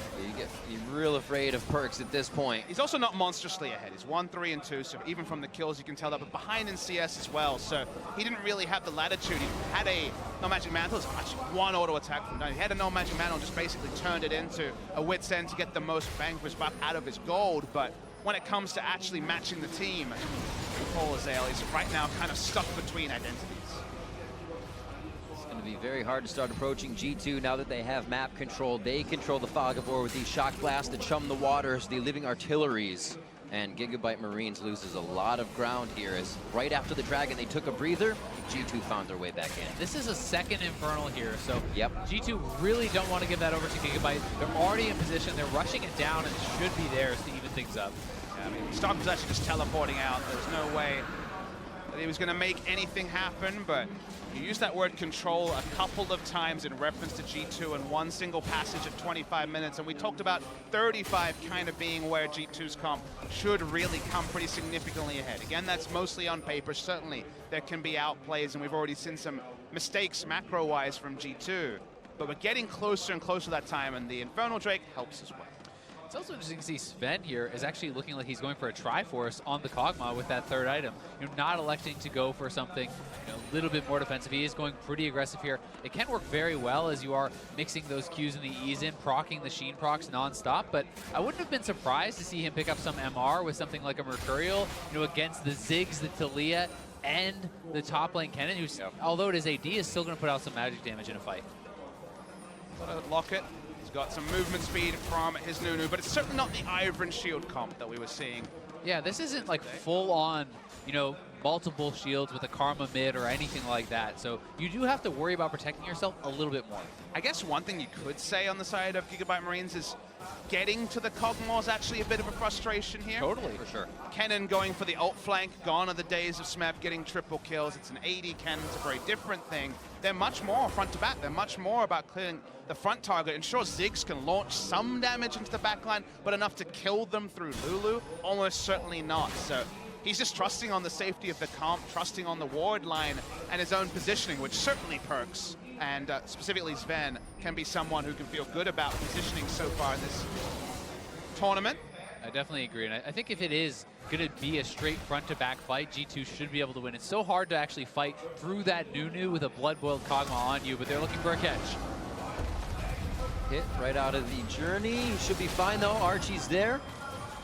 You're real afraid of Perks at this point. he's also not monstrously ahead. He's 1-3 and 2, so even from the kills you can tell that, but behind in CS as well, so he didn't really have the latitude. He had a no magic mantle, actually one auto attack from down. He had a no magic mantle and just basically turned it into a Wit's End to get the most bang for his buck out of his gold, but when it comes to actually matching the team, Paul Azale is right now kind of stuck between identities. It's going to be very hard to start approaching G2 now that they have map control. They control the Fog of War with these shock blasts to chum the waters, the living artilleries. And Gigabyte Marines loses a lot of ground here as right after the Dragon they took a breather, G2 found their way back in. This is a second Infernal here, so Yep. G2 really don't want to give that over to Gigabyte. They're already in position, they're rushing it down, and it should be theirs to even things up. Yeah, I mean, Stark was actually just teleporting out. There was no way that he was going to make anything happen, but he used that word control a couple of times in reference to G2 in one single passage at 25 minutes, and we talked about 35 kind of being where G2's comp should really come pretty significantly ahead. Again, that's mostly on paper. Certainly, there can be outplays, and we've already seen some mistakes macro-wise from G2, but we're getting closer and closer to that time, and the Infernal Drake helps as well. It's also interesting to see Sven here is actually looking like he's going for a Triforce on the Kog'Maw with that third item. Not electing to go for something a little bit more defensive. He is going pretty aggressive here. It can work very well as you are mixing those Qs and the E's in, proccing the Sheen procs non-stop, but I wouldn't have been surprised to see him pick up some MR with something like a Mercurial, against the Ziggs, the Taliyah, and the top lane Kennen, who's, although it is AD, is still going to put out some magic damage in a fight. Locket. He's got some movement speed from his Nunu, but it's certainly not the Iron Shield comp that we were seeing. Yeah, this isn't like full on, multiple shields with a Karma mid or anything like that. So you do have to worry about protecting yourself a little bit more. I guess one thing you could say on the side of Gigabyte Marines is getting to the Kog'Maw is actually a bit of a frustration here. Totally. For sure. Kennen going for the ult flank, gone are the days of Smeb getting triple kills. It's an AD Kennen, it's a very different thing. They're much more front to back. They're much more about clearing the front target. And sure, Ziggs can launch some damage into the backline, but enough to kill them through Lulu? Almost certainly not. So he's just trusting on the safety of the comp, trusting on the ward line and his own positioning, which certainly Perks, and specifically Sven, can be someone who can feel good about positioning so far in this tournament. I definitely agree, and I think if it is going to be a straight front-to-back fight, G2 should be able to win. It's so hard to actually fight through that Nunu with a blood-boiled Kog'Maw on you, but they're looking for a catch. Hit right out of the journey. He should be fine though. Archie's there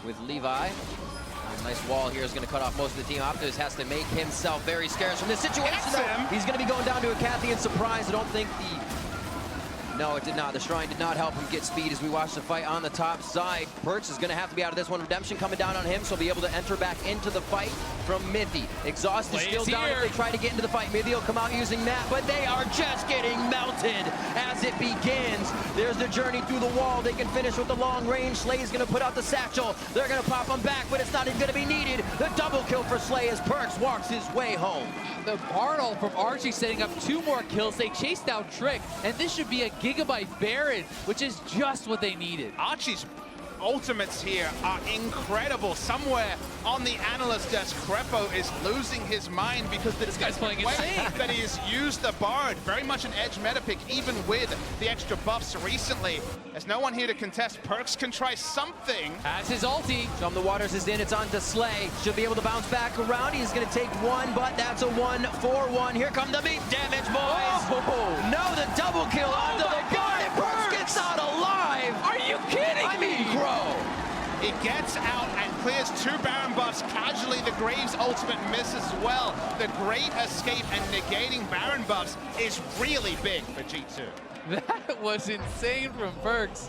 with Levi. A nice wall here is going to cut off most of the team. Optus has to make himself very scarce from this situation. He's going to be going down to a Cathian surprise. I don't think the... No, it did not. The Shrine did not help him get speed as we watch the fight on the top side. Perks is going to have to be out of this one. Redemption coming down on him, so he'll be able to enter back into the fight from Mithy. Exhaust is still down if they try to get into the fight. Mithy will come out using that, but they are just getting melted as it begins. There's the journey through the wall. They can finish with the long range. Slay's going to put out the satchel. They're going to pop him back, but it's not even going to be needed. The double kill for Slay as Perks walks his way home. The Bartle from Archie setting up 2 more kills. They chased out Trick, and this should be a Gigabyte Baron, which is just what they needed. Archie's ultimates here are incredible. Somewhere on the analyst desk, Crepo is losing his mind because this guy's playing insane. That he has used the Bard, very much an edge meta pick, even with the extra buffs recently. There's no one here to contest. Perks can try something. Has his ulti. From the Waters is in, it's on to Slay. Should be able to bounce back around. He's going to take one, but that's a 1-4-1. Here come the beat damage, boys. Oh. No, the double kill onto the Bard, and Perks gets out alive. Are you kidding me? Crow. He gets out and clears 2 Baron buffs casually. The Graves ultimate misses as well. The great escape and negating Baron buffs is really big for G2. That was insane from Perks.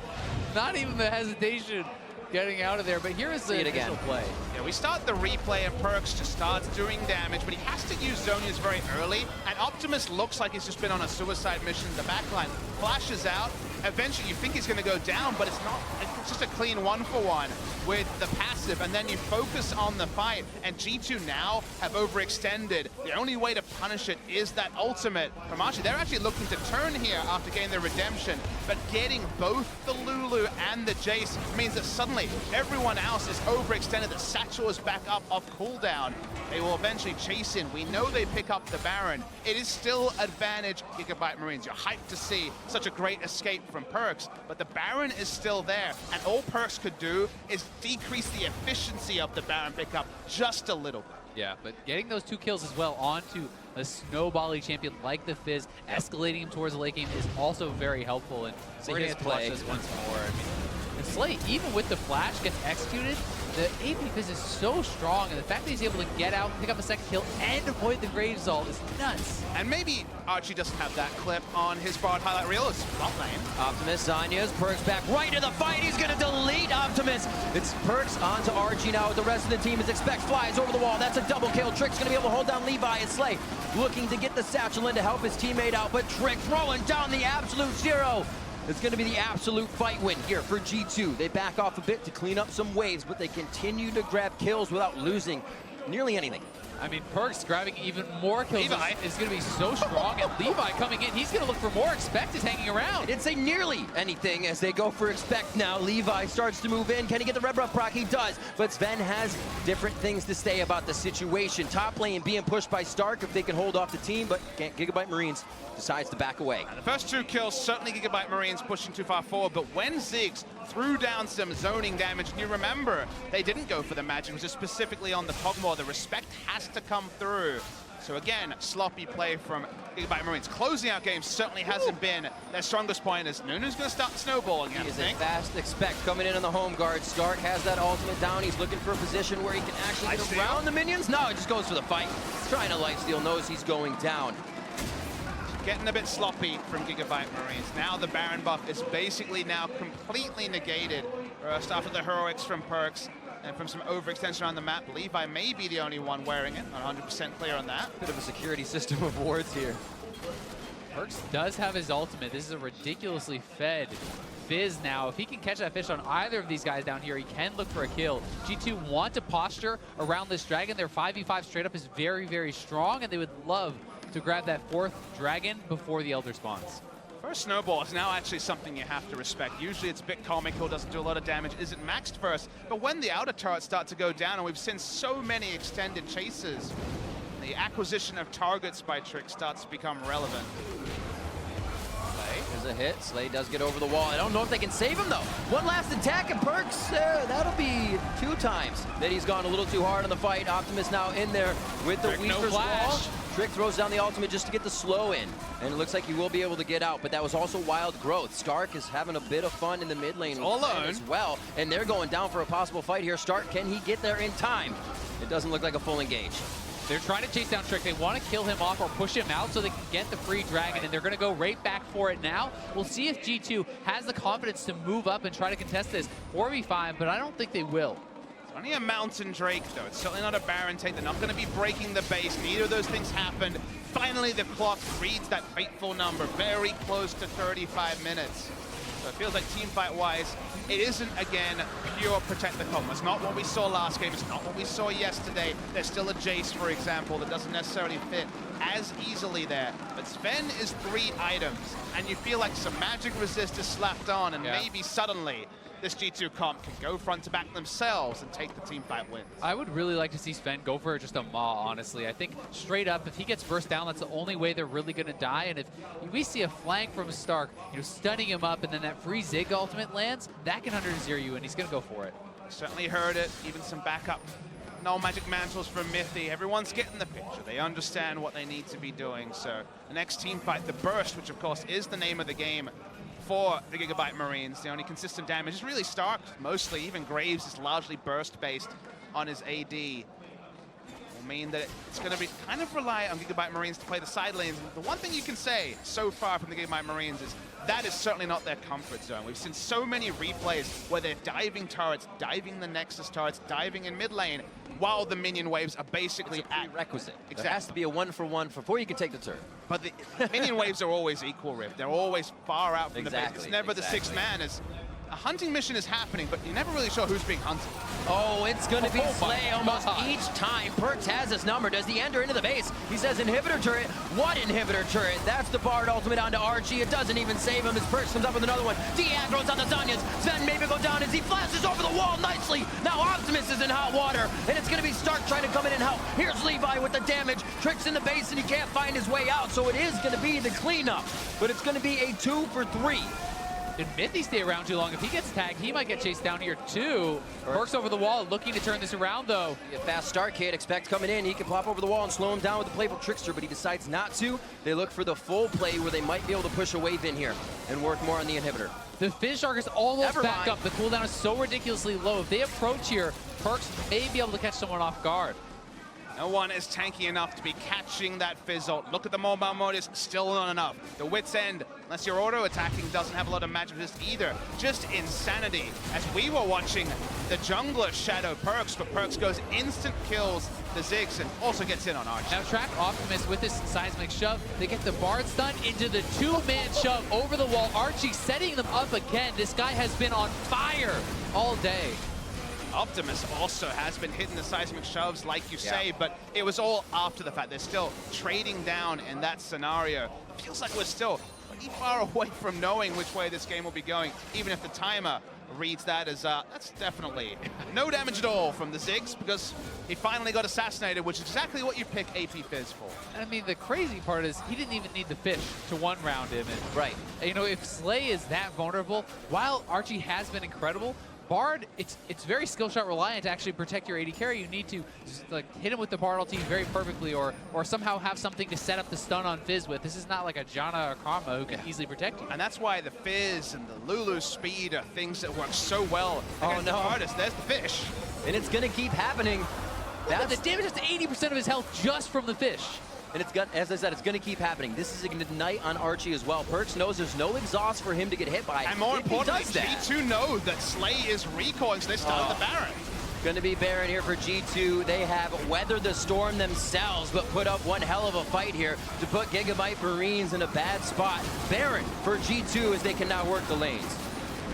Not even the hesitation getting out of there, but here is the initial play. Yeah, we start the replay and Perks just starts doing damage, but he has to use Zhonya's very early, and Optimus looks like he's just been on a suicide mission in the backline. Flashes out, eventually you think he's going to go down, but it's not. It's just a clean 1-for-1 with the passive, and then you focus on the fight, and G2 now have overextended. The only way to punish it is that ultimate from Archie. They're actually looking to turn here after getting their redemption, but getting both the Lulu and the Jace means that suddenly everyone else is overextended. The Satchel is back up off cooldown. They will eventually chase in. We know they pick up the Baron. It is still advantage Gigabyte Marines. You're hyped to see such a great escape from Perks, but the Baron is still there, and all Perks could do is decrease the efficiency of the Baron pickup just a little bit. Yeah, but getting those 2 kills as well onto a snowbally champion like the Fizz, escalating him towards the late game is also very helpful. And See his play once more. I mean, and Slay, even with the flash, gets executed. The AP Fizz is so strong, and the fact that he's able to get out, pick up a second kill, and avoid the Gravesault is nuts. And maybe Archie doesn't have that clip on his broad highlight reel. It's bot lane. Optimus, Zanya's, Perks back right to the fight. He's going to delete Optimus. It's Perks onto Archie now with the rest of the team as Expect flies over the wall. That's a double kill. Trick's going to be able to hold down Levi and Slay, looking to get the Satchel in to help his teammate out, but Trick throwing down the absolute zero. It's going to be the absolute fight win here for G2. They back off a bit to clean up some waves, but they continue to grab kills without losing nearly anything. I mean, Perks grabbing even more kills is going to be so strong, and Levi coming in, he's going to look for more. Expect is hanging around. I didn't say nearly anything as they go for Expect now. Levi starts to move in. Can he get the red buff proc? He does, but Sven has different things to say about the situation. Top lane being pushed by Stark if they can hold off the team, but Gigabyte Marines decides to back away. And the first 2 kills, certainly Gigabyte Marines pushing too far forward, but when Ziggs threw down some zoning damage, and you remember, they didn't go for the magic, it was just specifically on the Pogmore. The respect has to come through. So again, sloppy play from Gigabyte Marines. Closing out games certainly hasn't been their strongest point, as Nunu's going to start snowballing, I He is a think. fast Expect coming in on the home guard. Stark has that ultimate down. He's looking for a position where he can actually get around the minions. No, he just goes for the fight. He's trying to lifesteal, knows he's going down. Getting a bit sloppy from Gigabyte Marines. Now the Baron buff is basically now completely negated. First after the heroics from Perks and from some overextension on the map. Levi may be the only one wearing it. Not 100% clear on that. Bit of a security system of wards here. Perks does have his ultimate. This is a ridiculously fed Fizz now. If he can catch that fish on either of these guys down here, he can look for a kill. G2 want to posture around this dragon. Their 5v5 straight up is very, very strong, and they would love to grab that 4th dragon before the Elder spawns. First snowball is now actually something you have to respect. Usually it's a bit comical, doesn't do a lot of damage, isn't maxed first. But when the outer turrets start to go down, and we've seen so many extended chases, the acquisition of targets by Trick starts to become relevant. There's a hit. Slay does get over the wall. I don't know if they can save him, though. One last attack, and Perks, that'll be 2 times that he's gone a little too hard in the fight. Optimus now in there with the Weaver's wall. Trick throws down the ultimate just to get the slow in, and it looks like he will be able to get out, but that was also wild growth. Stark is having a bit of fun in the mid lane all alone as well, and they're going down for a possible fight here. Stark, can he get there in time? It doesn't look like a full engage. They're trying to chase down Trick. They want to kill him off or push him out so they can get the free dragon, and they're going to go right back for it now. We'll see if G2 has the confidence to move up and try to contest this 4v5, but I don't think they will. It's only a Mountain Drake, though. It's certainly not a Baron tank. They're not going to be breaking the base. Neither of those things happened. Finally, the clock reads that fateful number, very close to 35 minutes. So it feels like team fight-wise, it isn't, again, pure protect the Cosmos. It's not what we saw last game. It's not what we saw yesterday. There's still a Jace, for example, that doesn't necessarily fit as easily there. But Sven is 3 items, and you feel like some magic resist is slapped on, and maybe suddenly this G2 comp can go front to back themselves and take the team fight wins. I would really like to see Sven go for just a maw, honestly. I think straight up, if he gets burst down, that's the only way they're really going to die. And if we see a flank from Stark, stunning him up, and then that free Zig ultimate lands, that can 100-0 you, and he's going to go for it. Certainly heard it. Even some backup null magic mantles from Mithy. Everyone's getting the picture. They understand what they need to be doing. So the next team fight, the Burst, which of course is the name of the game for the Gigabyte Marines. The only consistent damage is really Stark, mostly. Even Graves is largely burst-based on his AD. mean that it's going to be kind of rely on Gigabyte Marines to play the side lanes. The one thing you can say so far from the Gigabyte Marines is that is certainly not their comfort zone. We've seen so many replays where they're diving turrets, diving the Nexus turrets, diving in mid lane, while the minion waves are basically at Prerequisite. Exactly. There has to be a 1-for-1 before you can take the turret. But the minion waves are always equal, Rift. They're always far out from the base. It's never the sixth man. As a hunting mission is happening, but you're never really sure who's being hunted. Oh, it's going to be Slay almost each time. Perks has his number. Does he enter into the base? He says inhibitor turret. What inhibitor turret? That's the Bard ultimate onto Archie. It doesn't even save him. His Perks comes up with another one. Diaz throws on the Zanyas. Sven maybe go down as he flashes over the wall nicely. Now Optimus is in hot water, and it's going to be Stark trying to come in and help. Here's Levi with the damage. Tricks in the base, and he can't find his way out, so it is going to be the cleanup. But it's going to be a 2 for 3. In mid, they stay around too long. If he gets tagged, he might get chased down here too. Perks over the wall, looking to turn this around though. A fast start, Kid. Expect coming in. He can pop over the wall and slow him down with the playful trickster, but he decides not to. They look for the full play where they might be able to push a wave in here and work more on the inhibitor. The Fizz Shark is almost back up. The cooldown is so ridiculously low. If they approach here, Perks may be able to catch someone off guard. No one is tanky enough to be catching that Fizz ult. Look at the mobile mode, is still not enough. The Wit's End, unless you're auto-attacking, doesn't have a lot of magic resist either. Just insanity. As we were watching the jungler shadow Perks, but Perks goes instant kills the Ziggs and also gets in on Archie. Now track Optimus with this seismic shove. They get the Bard stun into the two-man shove over the wall. Archie setting them up again. This guy has been on fire all day. Optimus also has been hitting the seismic shoves, like you say, but it was all after the fact. They're still trading down in that scenario. Feels like we're still pretty far away from knowing which way this game will be going, even if the timer reads that as, that's definitely no damage at all from the Ziggs, because he finally got assassinated, which is exactly what you pick AP Fizz for. I mean, the crazy part is he didn't even need the fish to one-round him. And, right. You know, if Slay is that vulnerable, while Archie has been incredible, Bard, it's very skill shot reliant to actually protect your AD carry. You need to just, like, hit him with the Bard ulti very perfectly, or somehow have something to set up the stun on Fizz with. This is not like a Janna or Karma who can easily protect you. And that's why the Fizz and the Lulu speed are things that work so well against the artist. There's the fish. And it's going to keep happening. The damage is to 80% of his health just from the fish. And it's got, as I said, it's going to keep happening. This is an ignite on Archie as well. Perks knows there's no exhaust for him to get hit by. And more importantly, G2 know that Slay is recoiling, so they start the Baron. Going to be Baron here for G2. They have weathered the storm themselves, but put up one hell of a fight here to put Gigabyte Marines in a bad spot. Baron for G2 as they can now work the lanes.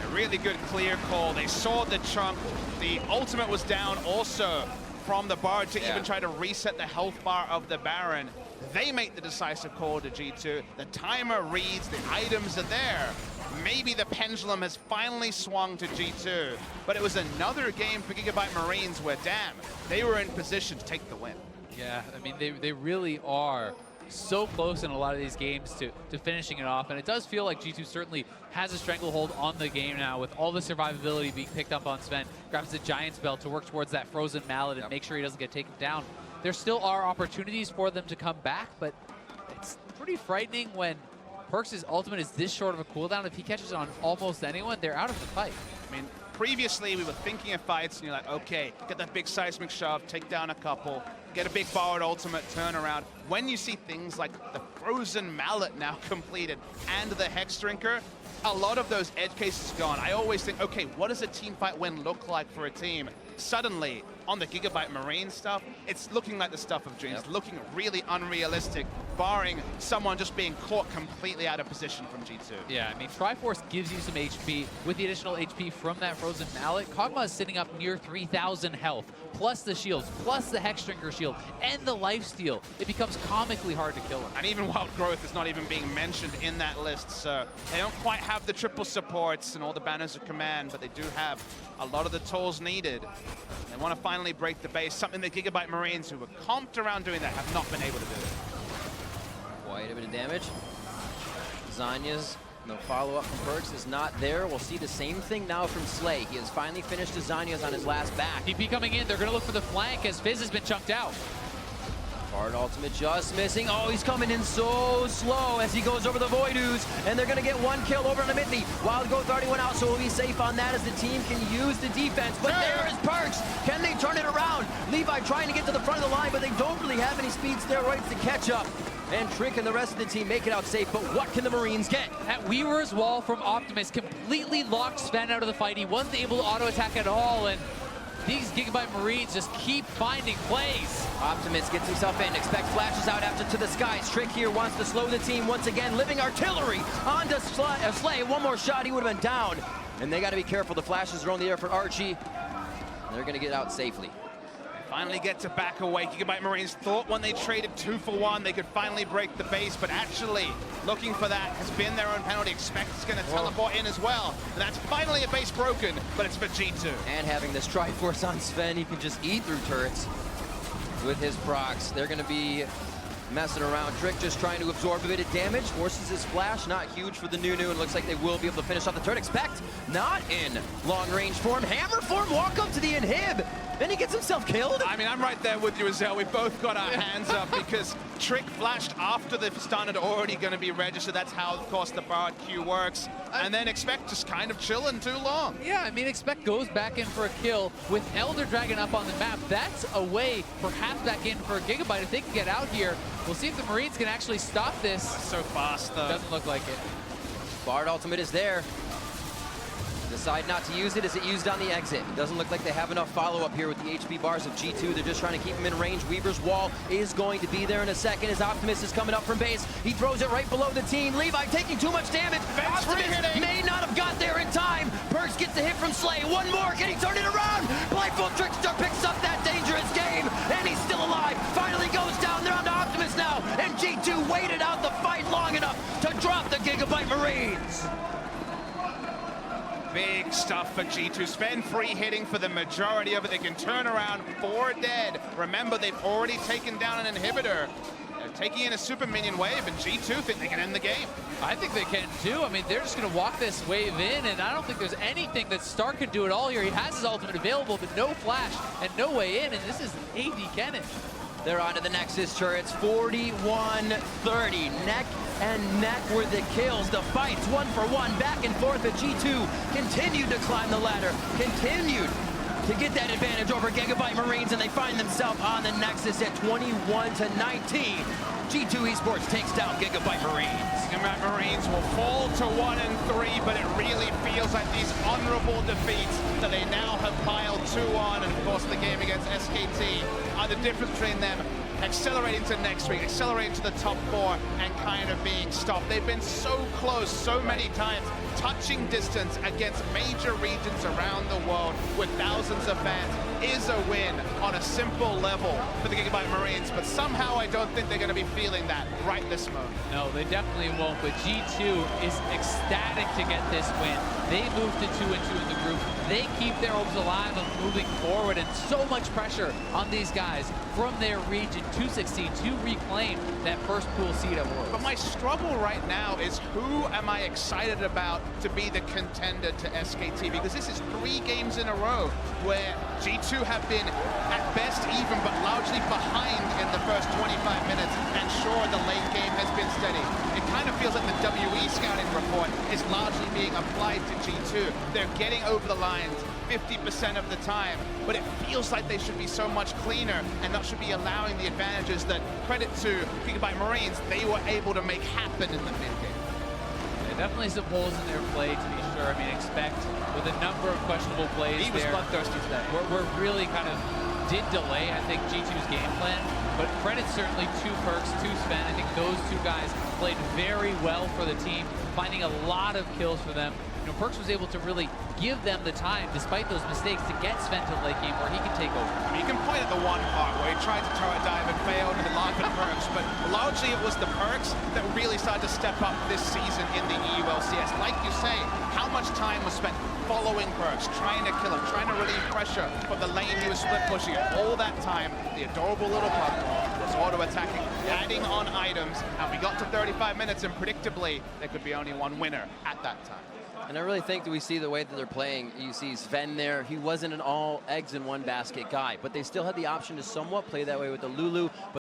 A really good clear call. They saw the chunk. The ultimate was down also from the Bard to even try to reset the health bar of the Baron. They make the decisive call to G2. The timer reads, the items are there. Maybe the pendulum has finally swung to G2, but it was another game for Gigabyte Marines where, damn, they were in position to take the win. Yeah, I mean, they really are so close in a lot of these games to finishing it off, and it does feel like G2 certainly has a stranglehold on the game now with all the survivability being picked up on Sven. Grabs the Giant's Belt to work towards that frozen mallet and make sure he doesn't get taken down. There still are opportunities for them to come back, but it's pretty frightening when Perks' ultimate is this short of a cooldown. If he catches on almost anyone, they're out of the fight. I mean, previously we were thinking of fights and you're like, okay, get that big seismic shove, take down a couple, get a big Bard ultimate, turn around. When you see things like the frozen mallet now completed and the Hex Drinker, a lot of those edge cases gone. I always think, okay, what does a team fight win look like for a team? Suddenly, on the Gigabyte Marine stuff, it's looking like the stuff of dreams, looking really unrealistic, barring someone just being caught completely out of position from G2. Yeah, I mean, Triforce gives you some HP. With the additional HP from that frozen mallet, Kog'Maw is sitting up near 3,000 health, plus the shields, plus the Hex Drinker shield, and the lifesteal. It becomes comically hard to kill him. And even Wild Growth is not even being mentioned in that list, so they don't quite have the triple supports and all the banners of command, but they do have a lot of the tools needed. They want to finally break the base, something that Gigabyte Marines, who were comped around doing that, have not been able to do. Quite a bit of damage. Zanya's, no follow-up from Perks is not there. We'll see the same thing now from Slay. He has finally finished his Zanya's on his last back. TP coming in, they're going to look for the flank as Fizz has been chunked out. Bard ultimate just missing. Oh, he's coming in so slow as he goes over the Voidus, and they're gonna get one kill over on the Mithy. Wild Growth already went out, so we'll be safe on that as the team can use the defense. But there is Perks. Can they turn it around? Levi trying to get to the front of the line, but they don't really have any speed steroids to catch up. And Trick and the rest of the team make it out safe, but what can the Marines get? That Weaver's Wall from Optimus completely locked Sven out of the fight. He wasn't able to auto-attack at all, and these Gigabyte Marines just keep finding plays. Optimus gets himself in, expect flashes out after to the skies. Trick here wants to slow the team once again, living artillery onto Slay. One more shot, he would have been down. And they got to be careful, the flashes are on the air for Archie. They're going to get out safely. Finally get to back away. Gigabyte Marines thought when they traded 2 for 1 they could finally break the base, but actually looking for that has been their own penalty. Expect is going to teleport in as well. And that's finally a base broken, but it's for G2. And having this Triforce on Sven, he can just eat through turrets with his procs. They're going to be messing around. Trick just trying to absorb a bit of damage. Forces his flash, not huge for the Nunu, and looks like they will be able to finish off the turret. Expect not in long range form. Hammer form, walk up to the inhib. Then he gets himself killed. I mean, I'm right there with you, Azel. We both got our hands up because Trick flashed after the stun had already going to be registered. That's how, of course, the Bard Q works. And then Expect just kind of chilling too long. Yeah, I mean, Expect goes back in for a kill with Elder Dragon up on the map. That's a way perhaps back in for a Gigabyte. If they can get out here, we'll see if the Marines can actually stop this. So fast, though. Doesn't look like it. Bard ultimate is there. Decide not to use it. Is it used on the exit? It doesn't look like they have enough follow-up here with the HP bars of G2. They're just trying to keep him in range. Weaver's Wall is going to be there in a second as Optimus is coming up from base. He throws it right below the team. Levi taking too much damage. Optimus may not have got there in time. Perks gets a hit from Slay. One more. Can he turn it around? Blindfold Trickster picks up that dangerous game, and he's still alive. Finally goes down. They're on to Optimus now, and G2 waited out the fight long enough to drop the Gigabyte Marines. Big stuff for G2. Sven free hitting for the majority of it. They can turn around 4 dead. Remember, they've already taken down an inhibitor. They're taking in a super minion wave, and G2 think they can end the game. I think they can too. I mean, they're just going to walk this wave in, and I don't think there's anything that Stark could do at all here. He has his ultimate available, but no flash and no way in, and this is AD Kennen. They're onto the Nexus turrets, 41-30. Neck and neck were the kills. The fights, 1 for 1, back and forth. But G2 continued to climb the ladder, continued to get that advantage over Gigabyte Marines, and they find themselves on the Nexus at 21-19. G2 Esports takes down Gigabyte Marines. Gigabyte Marines will fall to 1 and 3, but it really feels like these honorable defeats that they now have piled 2 on, and of course the game against SKT are the difference between them accelerating to next week, accelerating to the top 4, and kind of being stopped. They've been so close so many times, touching distance against major regions around the world with thousands of fans is a win on a simple level for the Gigabyte Marines, but somehow I don't think they're going to be feeling that right this moment. No, they definitely won't, but G2 is ecstatic to get this win. They moved to 2-2 in the group. They keep their hopes alive of moving forward, and so much pressure on these guys from their region to succeed, to reclaim that first pool seed at Worlds. But my struggle right now is who am I excited about to be the contender to SKT? Because this is 3 games in a row where G2 have been at best even, but largely behind in the first 25 minutes. And sure, the late game has been steady. It kind of feels like the WE scouting report is largely being applied to G2. They're getting over the lines 50% of the time, but it feels like they should be so much cleaner and that should be allowing the advantages that, credit to Gigabyte Marines, they were able to make happen in the mid-game. Definitely some holes in their play, to be sure. I mean, Expect with a number of questionable plays. He was bloodthirsty today. We're really kind of did delay, I think, G2's game plan, but credit certainly to Perks, to Sven. I think those 2 guys played very well for the team, finding a lot of kills for them. You know, Perks was able to really give them the time, despite those mistakes, to get Sven to the late game where he can take over. I mean, you can point at the one part where he tried to turret dive and failed and laugh at Perks, but largely it was the Perks that really started to step up this season in the EULCS. Like you say, how much time was spent following Perks, trying to kill him, trying to relieve pressure from the lane he was split pushing it. All that time, the adorable little puck was auto-attacking, adding on items, and we got to 35 minutes, and predictably, there could be only one winner at that time. And I really think that we see the way that they're playing. You see Sven there. He wasn't an all eggs in one basket guy, but they still had the option to somewhat play that way with the Lulu.